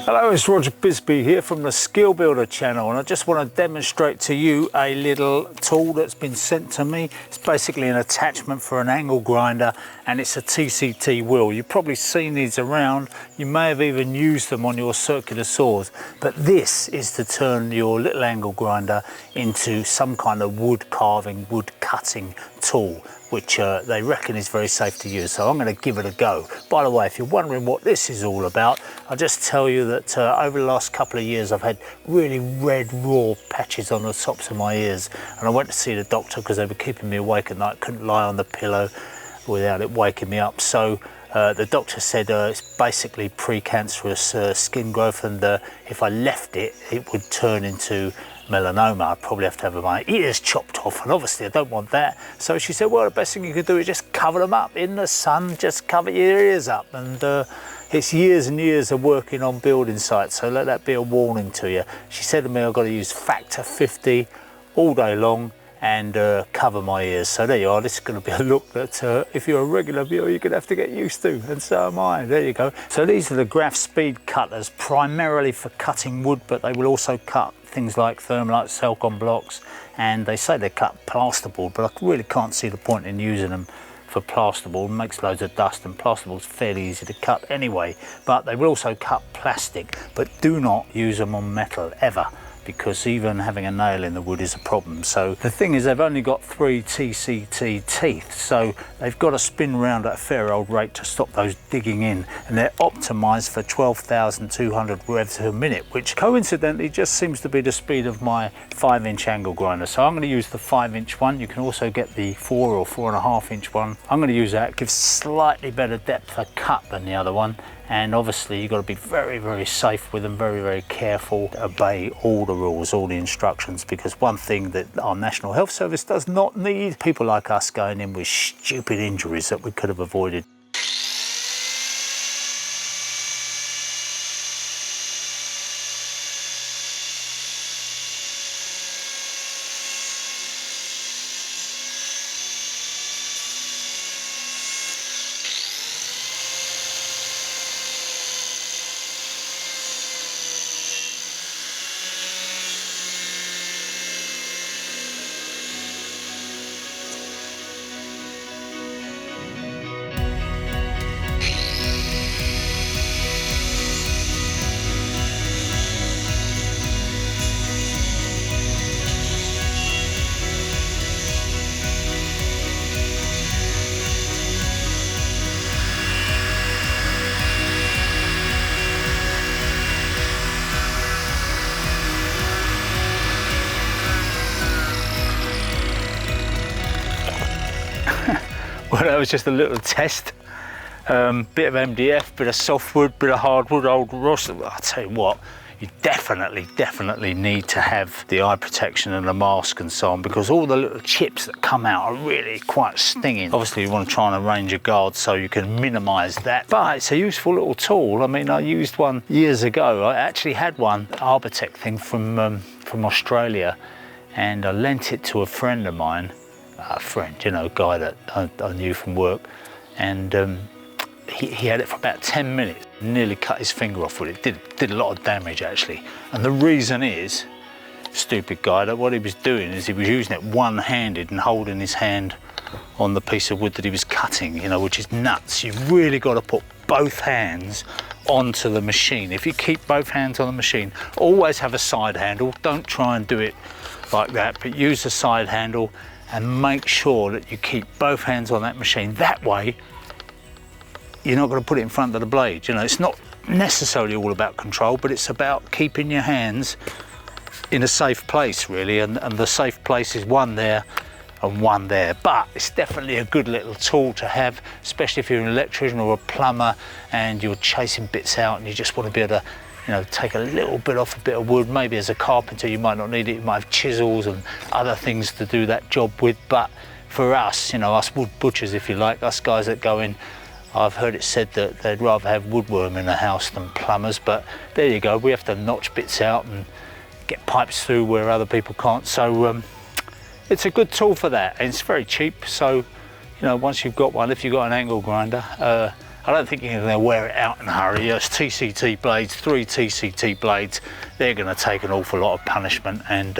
Hello, it's Roger Bisbee here from the Skill Builder channel, and I just want to demonstrate to you a little tool that's been sent to me. It's basically an attachment for an angle grinder, and it's a TCT wheel. You've probably seen these around. You may have even used them on your circular saws, but this is to turn your little angle grinder into some kind of wood carving, wood cutting tool, which they reckon is very safe to use. So I'm going to give it a go. By the way, if you're wondering what this is all about, I'll just tell you that over the last couple of years I've had really red raw patches on the tops of my ears, and I went to see the doctor because they were keeping me awake at night. Couldn't lie on the pillow without it waking me up. So the doctor said it's basically precancerous skin growth, and if I left it, it would turn into melanoma. I'd probably have to have my ears chopped off, and obviously I don't want that. So she said, well, the best thing you could do is just cover them up in the sun, just cover your ears up. And it's years and years of working on building sites, so let that be a warning to you. She said to me I've got to use factor 50 all day long and cover my ears. So there you are. This is going to be a look that if you're a regular viewer, you're going to have to get used to, and so am I. There you go. So these are the GRAFF Speedcutters, primarily for cutting wood, but they will also cut things like thermalite, Celcon blocks, and they say they cut plasterboard, but I really can't see the point in using them for plasterboard. It makes loads of dust, and plasterboard's fairly easy to cut anyway. But they will also cut plastic, but do not use them on metal ever, because even having a nail in the wood is a problem. So the thing is, they've only got 3 TCT teeth, so they've got to spin around at a fair old rate to stop those digging in, and they're optimized for 12,200 revs per minute, which coincidentally just seems to be the speed of my 5-inch angle grinder. So I'm going to use the 5-inch one. You can also get the 4 or 4.5-inch one. I'm going to use that. It gives slightly better depth of cut than the other one. And obviously you've got to be very, very safe with them, very, very careful, obey all the rules, all the instructions, because one thing that our National Health Service does not need, people like us going in with stupid injuries that we could have avoided. Well, that was just a little test. Bit of MDF, bit of softwood, bit of hardwood, old rust. I'll tell you what, you definitely need to have the eye protection and the mask and so on, because all the little chips that come out are really quite stinging. Obviously you want to try and arrange your guard so you can minimize that, but it's a useful little tool. I mean, I used one years ago. I actually had one Arbotech thing from Australia, and I lent it to a friend of mine, you know, a guy that I knew from work, and he had it for about 10 minutes, nearly cut his finger off with it. Did a lot of damage actually, and the reason is, stupid guy, that what he was doing is he was using it one-handed and holding his hand on the piece of wood that he was cutting, you know, which is nuts. You've really got to put both hands onto the machine. If you keep both hands on the machine, always have a side handle. Don't try and do it like that, but use the side handle and make sure that you keep both hands on that machine. That way, you're not going to put it in front of the blade. You know, it's not necessarily all about control, but it's about keeping your hands in a safe place, really. And the safe place is one there and one there. But it's definitely a good little tool to have, especially if you're an electrician or a plumber and you're chasing bits out and you just want to be able to, you know, take a little bit off a bit of wood. Maybe as a carpenter you might not need it, you might have chisels and other things to do that job with, but for us, you know, us wood butchers, if you like, us guys that go in, I've heard it said that they'd rather have woodworm in a house than plumbers, but there you go, we have to notch bits out and get pipes through where other people can't. So it's a good tool for that, and it's very cheap. So, you know, once you've got one, if you've got an angle grinder, I don't think you're going to wear it out in a hurry. It's TCT blades, 3 TCT blades. They're going to take an awful lot of punishment, and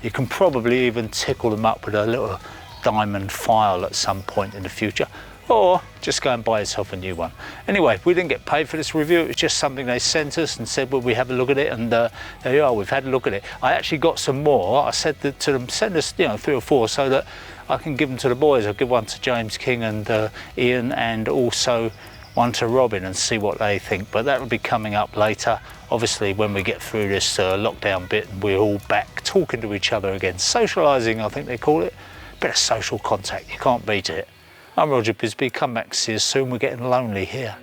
you can probably even tickle them up with a little diamond file at some point in the future, or just go and buy yourself a new one. Anyway, we didn't get paid for this review. It was just something they sent us and said, well, we have a look at it, and there you are, we've had a look at it. I actually got some more. I said to them, send us 3 or 4 so that I can give them to the boys. I'll give one to James King and Ian, and also one to Robin, and see what they think. But that will be coming up later, obviously, when we get through this lockdown bit and we're all back talking to each other again. Socialising, I think they call it. Bit of social contact, you can't beat it. I'm Roger Bisbee, come back to see us soon. We're getting lonely here.